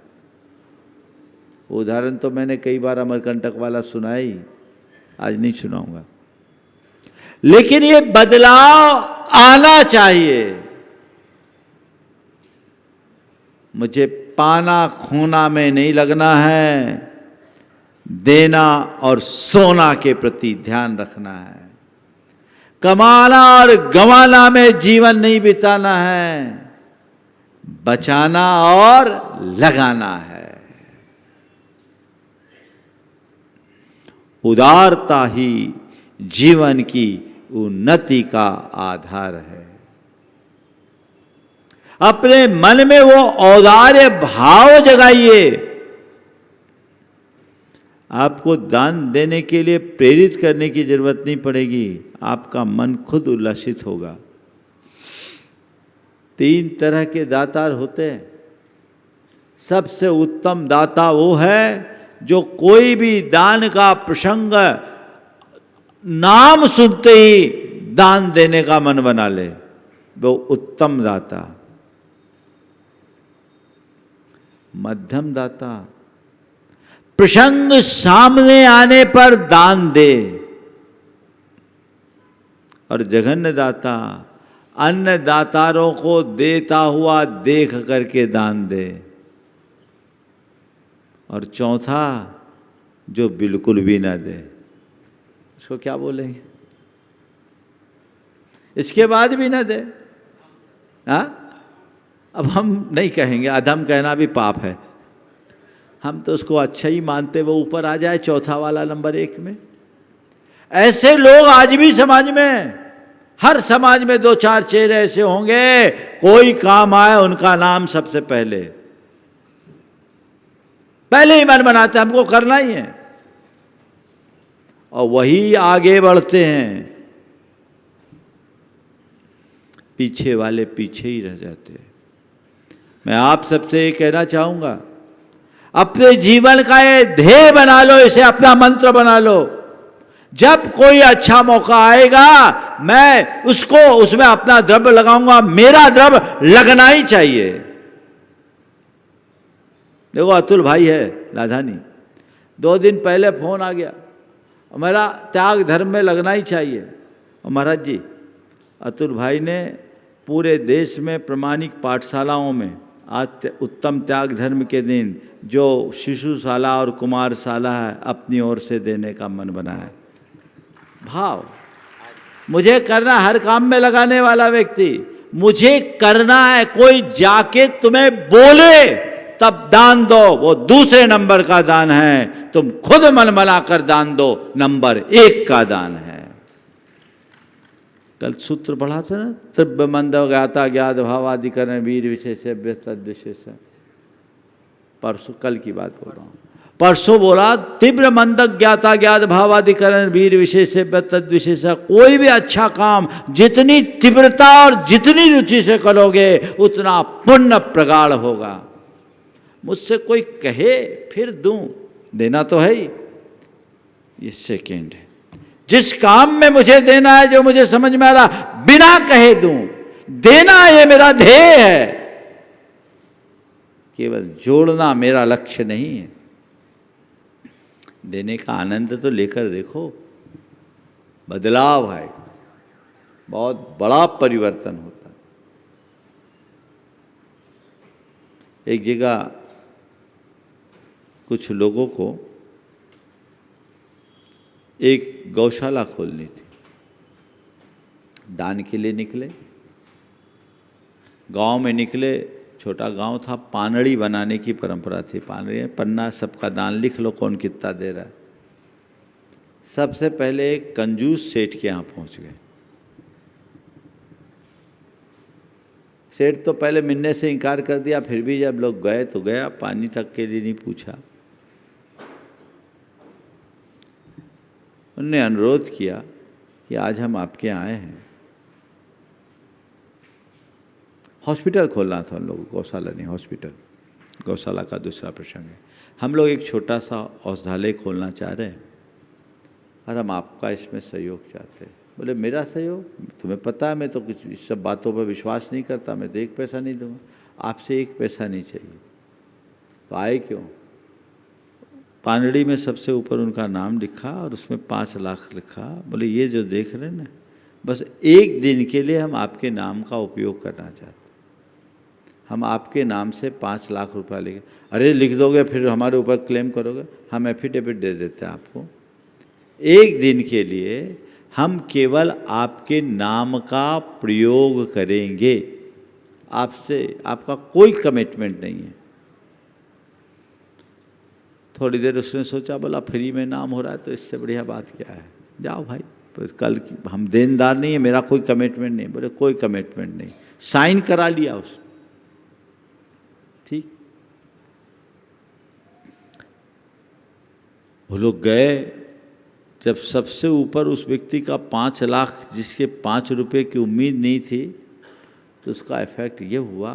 उदाहरण तो मैंने कई बार अमरकंटक वाला सुनाया ही, आज नहीं सुनाऊंगा, लेकिन ये बदलाव आना चाहिए। मुझे पाना खोना में नहीं लगना है, देना और सोना के प्रति ध्यान रखना है। कमाना और गंवाना में जीवन नहीं बिताना है, बचाना और लगाना है। उदारता ही जीवन की उन्नति का आधार है। अपने मन में वो औदार्य भाव जगाइए। आपको दान देने के लिए प्रेरित करने की जरूरत नहीं पड़ेगी, आपका मन खुद उल्लासित होगा। 3 तरह के दातार होते हैं। सबसे उत्तम दाता वो है जो कोई भी दान का प्रसंग नाम सुनते ही दान देने का मन बना ले, वो उत्तम दाता। मध्यम दाता प्रसंग सामने आने पर दान दे, और जघन्य दाता अन्य दातारों को देता हुआ देख करके दान दे, और चौथा जो बिल्कुल भी ना दे, उसको क्या बोलेंगे? इसके बाद भी ना दे। हाँ, अब हम नहीं कहेंगे, अधम कहना भी पाप है। हम तो उसको अच्छा ही मानते, वो ऊपर आ जाए चौथा वाला नंबर 1 में। ऐसे लोग आज भी समाज में, हर समाज में 2-4 चेहरे ऐसे होंगे, कोई काम आए उनका नाम सबसे पहले ही मन बनाते हमको करना ही है, और वही आगे बढ़ते हैं। पीछे वाले पीछे ही रह जाते हैं। मैं आप सबसे ये कहना चाहूंगा, अपने जीवन का ये ध्येय बना लो, इसे अपना मंत्र बना लो। जब कोई अच्छा मौका आएगा, मैं उसमें अपना द्रव्य लगाऊंगा, मेरा द्रव्य लगना ही चाहिए। देखो अतुल भाई है लाधानी, 2 दिन पहले फोन आ गया, मेरा त्याग धर्म में लगना ही चाहिए। और महाराज जी, अतुल भाई ने पूरे देश में प्रमाणिक पाठशालाओं में आज उत्तम त्याग धर्म के दिन जो शिशुशाला और कुमारशाला है, अपनी ओर से देने का मन बना है। भाव मुझे करना, हर काम में लगाने वाला व्यक्ति, मुझे करना है। कोई जाके तुम्हें बोले तब दान दो, वो दूसरे नंबर का दान है। तुम खुद मन बना कर दान दो, नंबर 1 का दान है। कल सूत्र पढ़ा था ना, त्रिव्य मंद ज्ञाता ज्ञात भावाधिकरण वीर विशेष तद विशेष। परसों, कल की बात बोल रहा हूँ, परसों बोला तीव्र मंदक ज्ञाता ज्ञात भावाधिकरण वीर विशेष तद विशेष। कोई भी अच्छा काम जितनी तीव्रता और जितनी रुचि से करोगे, उतना पुण्य प्रगाढ़ होगा। मुझसे कोई कहे फिर दूं, देना तो है ही, ये सेकेंड है। जिस काम में मुझे देना है, जो मुझे समझ में आ रहा, बिना कहे दूं, देना ये मेरा ध्येय है। केवल जोड़ना मेरा लक्ष्य नहीं है। देने का आनंद तो लेकर देखो, बदलाव है, बहुत बड़ा परिवर्तन होता है। एक जगह कुछ लोगों को एक गौशाला खोलनी थी, दान के लिए निकले। गांव में निकले, छोटा गांव था, पानड़ी बनाने की परंपरा थी। पानड़ी पन्ना, सबका दान लिख लो कौन कितना दे रहा है। सबसे पहले एक कंजूस सेठ के यहाँ पहुँच गए। सेठ तो पहले मिलने से इनकार कर दिया, फिर भी जब लोग गए तो गया, पानी तक के लिए नहीं पूछा। उन्होंने अनुरोध किया कि आज हम आपके यहाँ आए हैं, हॉस्पिटल खोलना था उन लोगों को, गौशाला नहीं, हॉस्पिटल। गौशाला का दूसरा प्रसंग है। हम लोग एक छोटा सा औषधालय खोलना चाह रहे हैं और हम आपका इसमें सहयोग चाहते हैं। बोले मेरा सहयोग? तुम्हें पता है मैं तो कुछ इस सब बातों पर विश्वास नहीं करता, मैं तो एक पैसा नहीं दूंगा। आपसे एक पैसा नहीं चाहिए। तो आए क्यों? पानड़ी में सबसे ऊपर उनका नाम लिखा और उसमें 5 लाख लिखा। बोले ये जो देख रहे हैं ना, बस एक दिन के लिए हम आपके नाम का उपयोग करना चाहते हैं। हम आपके नाम से 5 लाख रुपया लेंगे। अरे लिख दोगे फिर हमारे ऊपर क्लेम करोगे? हम एफिडेविट दे देते हैं आपको। एक दिन के लिए हम केवल आपके नाम का प्रयोग करेंगे, आपसे आपका कोई कमिटमेंट नहीं है। थोड़ी देर उसने सोचा, बोला फ्री में नाम हो रहा है तो इससे बढ़िया बात क्या है, जाओ भाई, कल हम देनदार नहीं है, मेरा कोई कमिटमेंट नहीं। बोले कोई कमिटमेंट नहीं, साइन करा लिया उस। ठीक, वो लोग गए। जब सबसे ऊपर उस व्यक्ति का 5 लाख, जिसके 5 रुपए की उम्मीद नहीं थी, तो उसका इफेक्ट ये हुआ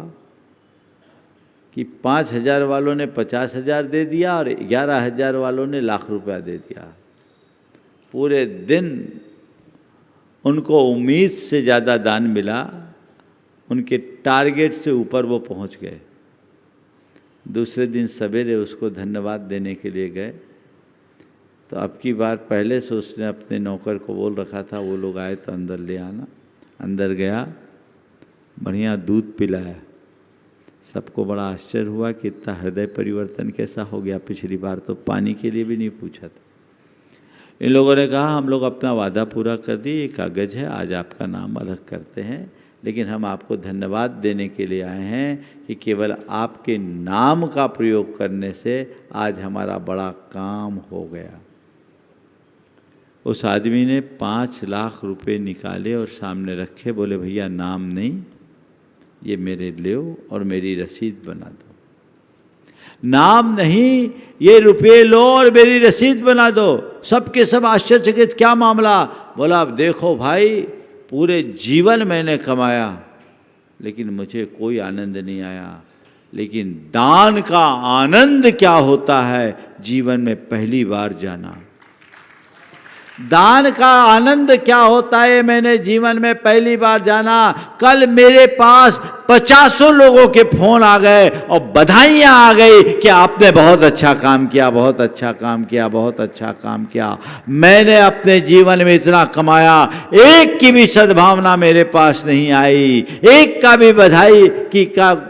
कि 5,000 वालों ने 50,000 दे दिया और 11,000 वालों ने लाख रुपया दे दिया। पूरे दिन उनको उम्मीद से ज़्यादा दान मिला, उनके टारगेट से ऊपर वो पहुंच गए। दूसरे दिन सवेरे उसको धन्यवाद देने के लिए गए, तो अब की बार पहले से उसने अपने नौकर को बोल रखा था, वो लोग आए तो अंदर ले आना। अंदर गया, बढ़िया दूध पिलाया। सबको बड़ा आश्चर्य हुआ कि इतना हृदय परिवर्तन कैसा हो गया, पिछली बार तो पानी के लिए भी नहीं पूछा था। इन लोगों ने कहा हम लोग अपना वादा पूरा कर दिए, ये कागज़ है, आज आपका नाम अलग करते हैं, लेकिन हम आपको धन्यवाद देने के लिए आए हैं कि केवल आपके नाम का प्रयोग करने से आज हमारा बड़ा काम हो गया। उस आदमी ने 5 लाख रुपए निकाले और सामने रखे। बोले भैया नाम नहीं, ये मेरे लो और मेरी रसीद बना दो। नाम नहीं, ये रुपये लो और मेरी रसीद बना दो। सबके सब आश्चर्यचकित, क्या मामला? बोला अब देखो भाई, पूरे जीवन मैंने कमाया लेकिन मुझे कोई आनंद नहीं आया, लेकिन दान का आनंद क्या होता है जीवन में पहली बार जाना। दान का आनंद क्या होता है मैंने जीवन में पहली बार जाना। कल मेरे पास 50 लोगों के फोन आ गए और बधाइयाँ आ गई कि आपने बहुत अच्छा काम किया, बहुत अच्छा काम किया, बहुत अच्छा काम किया। मैंने अपने जीवन में इतना कमाया, एक की भी सद्भावना मेरे पास नहीं आई, एक का भी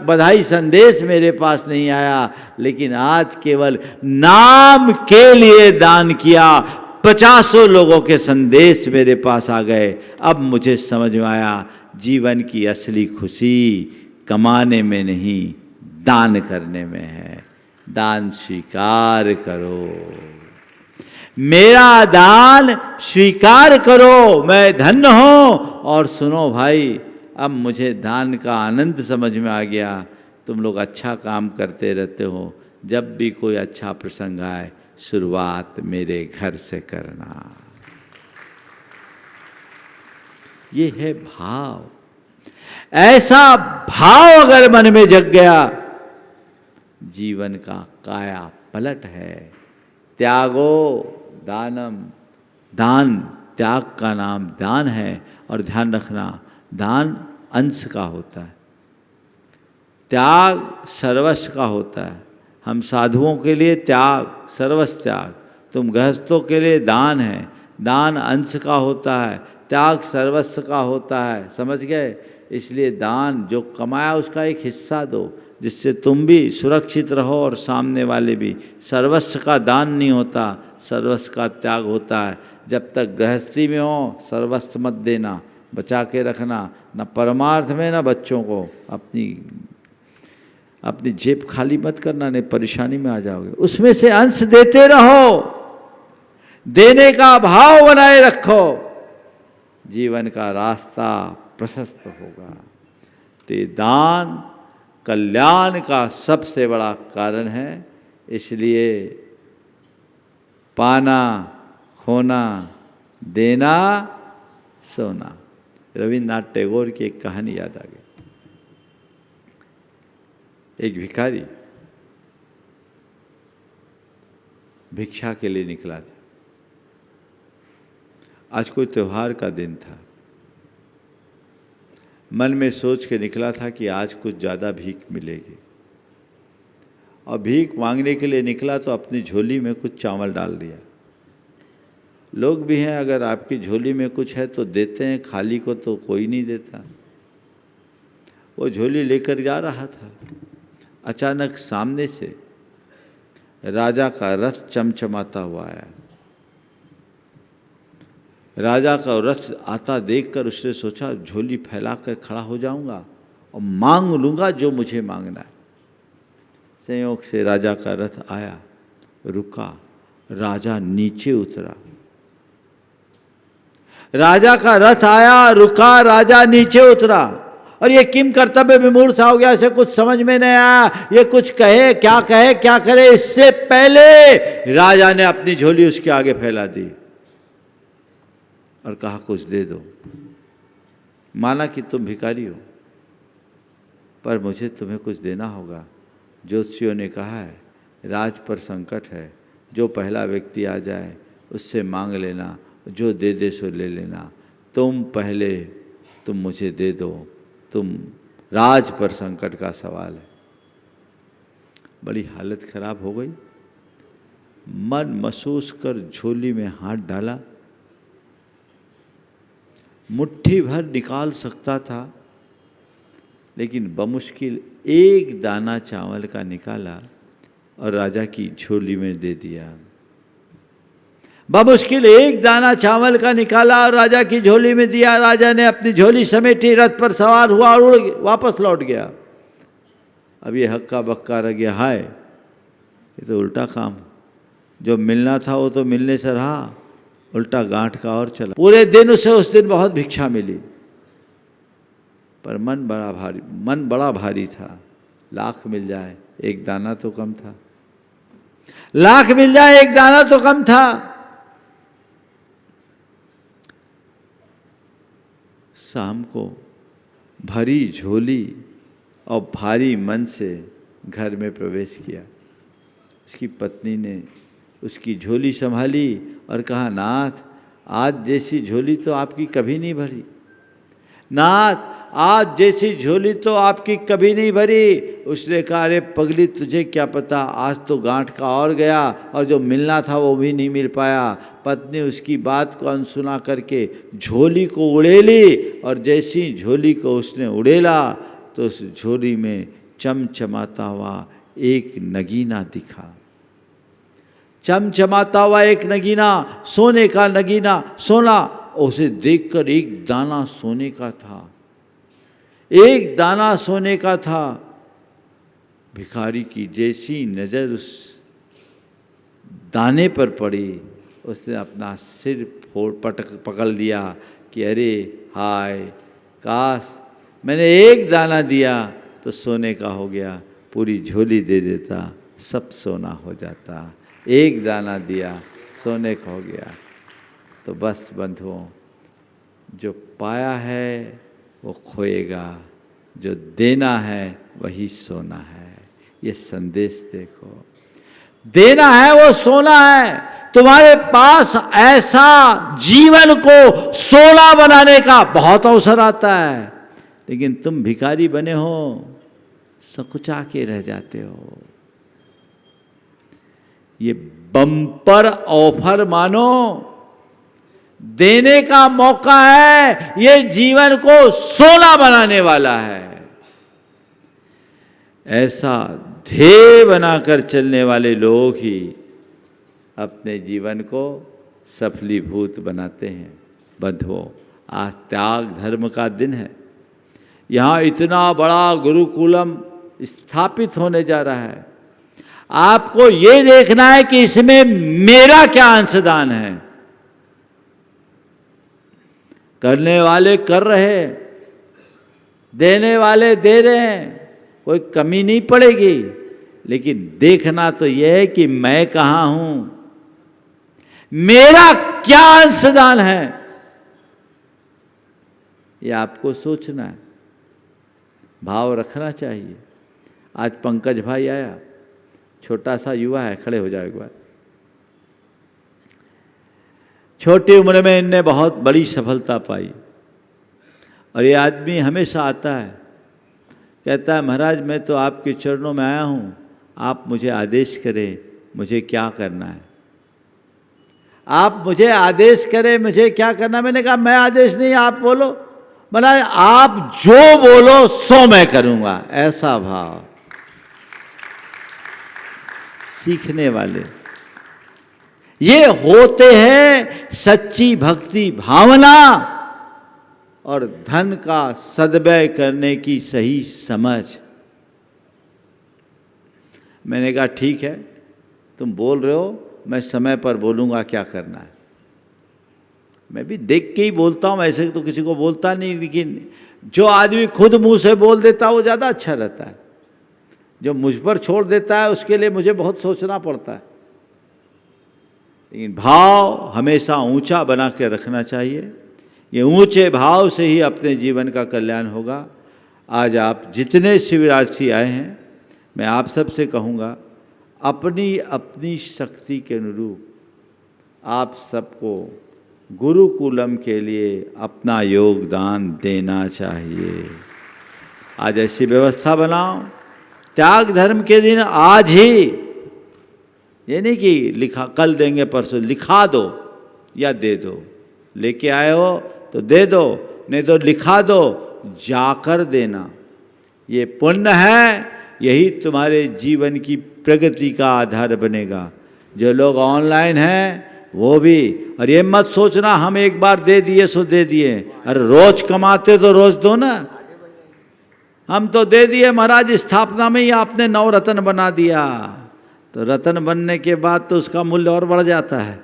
बधाई संदेश मेरे पास नहीं आया, लेकिन आज केवल नाम के लिए दान किया। 50 लोगों के संदेश मेरे पास आ गए। अब मुझे समझ में आया, जीवन की असली खुशी कमाने में नहीं, दान करने में है। दान स्वीकार करो, मेरा दान स्वीकार करो, मैं धन्य हूँ। और सुनो भाई, अब मुझे दान का आनंद समझ में आ गया। तुम लोग अच्छा काम करते रहते हो, जब भी कोई अच्छा प्रसंग आए शुरुआत मेरे घर से करना। ये है भाव। ऐसा भाव अगर मन में जग गया, जीवन का काया पलट है। त्यागो दानम, दान, त्याग का नाम दान है। और ध्यान रखना, दान अंश का होता है, त्याग सर्वस्व का होता है। हम साधुओं के लिए त्याग, सर्वस्व त्याग। तुम गृहस्थों के लिए दान है, दान अंश का होता है, त्याग सर्वस्व का होता है। समझ गए? इसलिए दान जो कमाया उसका एक हिस्सा दो, जिससे तुम भी सुरक्षित रहो और सामने वाले भी। सर्वस्व का दान नहीं होता, सर्वस्व का त्याग होता है। जब तक गृहस्थी में हो सर्वस्व मत देना, बचा के रखना, न परमार्थ में न बच्चों को। अपनी जेब खाली मत करना, नहीं परेशानी में आ जाओगे। उसमें से अंश देते रहो, देने का भाव बनाए रखो, जीवन का रास्ता प्रशस्त होगा। छोटे दान कल्याण का सबसे बड़ा कारण है। इसलिए पाना, खोना, देना, सोना। रविन्द्रनाथ टैगोर की एक कहानी याद आ गई। एक भिखारी भिक्षा के लिए निकला था। आज कोई त्योहार का दिन था। मन में सोच के निकला था कि आज कुछ ज़्यादा भीख मिलेगी, और भीख मांगने के लिए निकला तो अपनी झोली में कुछ चावल डाल दिया। लोग भी हैं, अगर आपकी झोली में कुछ है तो देते हैं, खाली को तो कोई नहीं देता। वो झोली लेकर जा रहा था, अचानक सामने से राजा का रथ चमचमाता हुआ आया। राजा का रथ आता देखकर उसने सोचा, झोली फैलाकर खड़ा हो जाऊंगा और मांग लूंगा जो मुझे मांगना है। संयोग से राजा का रथ आया, रुका, राजा नीचे उतरा। राजा का रथ आया, रुका, राजा नीचे उतरा, और ये किम कर्तव्य विमूढ़ सा हो गया। इसे कुछ समझ में नहीं आया, ये कुछ कहे क्या करे। इससे पहले राजा ने अपनी झोली उसके आगे फैला दी और कहा, कुछ दे दो। माना कि तुम भिखारी हो, पर मुझे तुम्हें कुछ देना होगा। ज्योतिषियों ने कहा है, राज पर संकट है, जो पहला व्यक्ति आ जाए उससे मांग लेना, जो दे दे सो ले लेना। तुम पहले, तुम मुझे दे दो, तुम, राज पर संकट का सवाल है। बड़ी हालत खराब हो गई। मन महसूस कर झोली में हाथ डाला, मुट्ठी भर निकाल सकता था, लेकिन बमुश्किल एक दाना चावल का निकाला और राजा की झोली में दे दिया। बमुश्किल एक दाना चावल का निकाला और राजा की झोली में दिया। राजा ने अपनी झोली समेटी, रथ पर सवार हुआ और वापस लौट गया। अब ये हक्का बक्का रह गया, हाय ये तो उल्टा काम, जो मिलना था वो तो मिलने से रहा, उल्टा गांठ का और चला। पूरे दिन उसे उस दिन बहुत भिक्षा मिली, पर मन बड़ा भारी था। लाख मिल जाए एक दाना तो कम था, लाख मिल जाए एक दाना तो कम था। शाम को भरी झोली और भारी मन से घर में प्रवेश किया। उसकी पत्नी ने उसकी झोली संभाली और कहा, नाथ आज जैसी झोली तो आपकी कभी नहीं भरी, नाथ आज जैसी झोली तो आपकी कभी नहीं भरी। उसने कहा, अरे पगली तुझे क्या पता, आज तो गांठ का और गया और जो मिलना था वो भी नहीं मिल पाया। पत्नी उसकी बात को अनसुना करके झोली को उड़ेली, और जैसी झोली को उसने उड़ेला तो उस झोली में चमचमाता हुआ एक नगीना दिखा। चमचमाता हुआ एक नगीना, सोने का नगीना, सोना। उसे देखकर एक दाना सोने का था, एक दाना सोने का था। भिखारी की जैसी नजर उस दाने पर पड़ी, उसने अपना सिर पकड़ लिया कि अरे हाय, काश मैंने एक दाना दिया तो सोने का हो गया, पूरी झोली दे देता सब सोना हो जाता। एक दाना दिया सोने का हो गया। तो बस बंधुओं, जो पाया है वो खोएगा, जो देना है वही सोना है। ये संदेश देखो, देना है वो सोना है। तुम्हारे पास ऐसा जीवन को सोना बनाने का बहुत अवसर आता है, लेकिन तुम भिखारी बने हो, सकुचा के रह जाते हो। ये बम्पर ऑफर मानो, देने का मौका है, ये जीवन को सोना बनाने वाला है। ऐसा ध्येय बनाकर चलने वाले लोग ही अपने जीवन को सफलीभूत बनाते हैं। बंधुओं, आज त्याग धर्म का दिन है। यहाँ इतना बड़ा गुरुकुलम स्थापित होने जा रहा है। आपको ये देखना है कि इसमें मेरा क्या अंशदान है। करने वाले कर रहे, देने वाले दे रहे हैं, कोई कमी नहीं पड़ेगी, लेकिन देखना तो यह है कि मैं कहाँ हूं, मेरा क्या अंशदान है, ये आपको सोचना है, भाव रखना चाहिए। आज पंकज भाई आया, छोटा सा युवा है, खड़े हो जाओ एक बार। छोटी उम्र में इनने बहुत बड़ी सफलता पाई, और ये आदमी हमेशा आता है, कहता है महाराज मैं तो आपके चरणों में आया हूँ, आप मुझे आदेश करें मुझे क्या करना है, आप मुझे आदेश करें मुझे क्या करना। मैंने कहा मैं आदेश नहीं, आप बोलो। महाराज आप जो बोलो सो मैं करूँगा, ऐसा भाव। सीखने वाले ये होते हैं सच्ची भक्ति भावना और धन का सद्व्यय करने की सही समझ। मैंने कहा ठीक है, तुम बोल रहे हो, मैं समय पर बोलूँगा क्या करना है। मैं भी देख के ही बोलता हूँ, ऐसे तो किसी को बोलता नहीं, लेकिन जो आदमी खुद मुंह से बोल देता है वो ज़्यादा अच्छा रहता है। जो मुझ पर छोड़ देता है उसके लिए मुझे बहुत सोचना पड़ता है। लेकिन भाव हमेशा ऊंचा बना के रखना चाहिए। ये ऊंचे भाव से ही अपने जीवन का कल्याण होगा। आज आप जितने शिविरार्थी आए हैं, मैं आप सबसे कहूँगा अपनी अपनी शक्ति के अनुरूप आप सबको गुरुकुलम के लिए अपना योगदान देना चाहिए। आज ऐसी व्यवस्था बनाओ, त्याग धर्म के दिन आज ही, ये नहीं कि लिखा कल देंगे परसों, लिखा दो या दे दो, लेके आए हो तो दे दो, नहीं तो लिखा दो, जाकर देना। ये पुण्य है, यही तुम्हारे जीवन की प्रगति का आधार बनेगा। जो लोग ऑनलाइन हैं वो भी, और ये मत सोचना हम एक बार दे दिए सो दे दिए, अरे रोज कमाते तो रोज दो ना। हम तो दे दिए महाराज, स्थापना में ही आपने 9 रत्न बना दिया, तो रत्न बनने के बाद तो उसका मूल्य और बढ़ जाता है।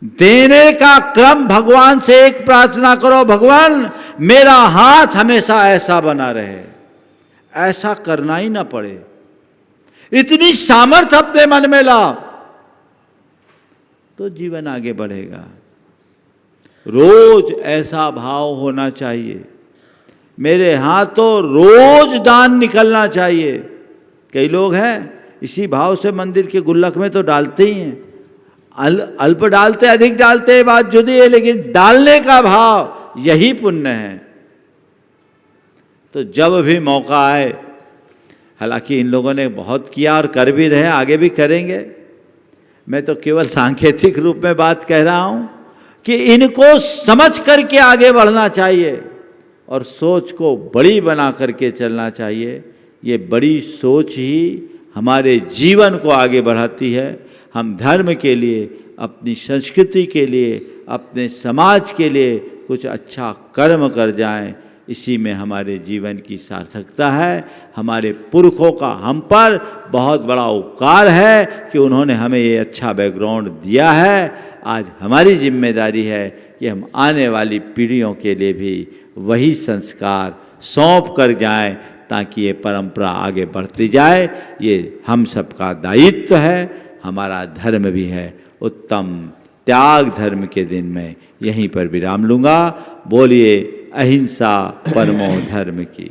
देने का क्रम, भगवान से एक प्रार्थना करो, भगवान मेरा हाथ हमेशा ऐसा बना रहे, ऐसा करना ही ना पड़े। इतनी सामर्थ्य अपने मन में लाओ तो जीवन आगे बढ़ेगा। रोज ऐसा भाव होना चाहिए, मेरे हाथों रोज दान निकलना चाहिए। कई लोग हैं इसी भाव से मंदिर के गुल्लक में तो डालते ही हैं, अल्प डालते अधिक डालते बात जुदी है, लेकिन डालने का भाव यही पुण्य है। तो जब भी मौका आए, हालांकि इन लोगों ने बहुत किया और कर भी रहे, आगे भी करेंगे, मैं तो केवल सांकेतिक रूप में बात कह रहा हूं कि इनको समझ करके आगे बढ़ना चाहिए और सोच को बड़ी बना करके चलना चाहिए। ये बड़ी सोच ही हमारे जीवन को आगे बढ़ाती है। हम धर्म के लिए, अपनी संस्कृति के लिए, अपने समाज के लिए कुछ अच्छा कर्म कर जाएं, इसी में हमारे जीवन की सार्थकता है। हमारे पुरखों का हम पर बहुत बड़ा उपकार है कि उन्होंने हमें ये अच्छा बैकग्राउंड दिया है। आज हमारी जिम्मेदारी है कि हम आने वाली पीढ़ियों के लिए भी वही संस्कार सौंप कर जाएं, ताकि ये परंपरा आगे बढ़ती जाए। ये हम सबका दायित्व है, हमारा धर्म भी है। उत्तम त्याग धर्म के दिन में यहीं पर विराम लूँगा। बोलिए अहिंसा परमो धर्म की।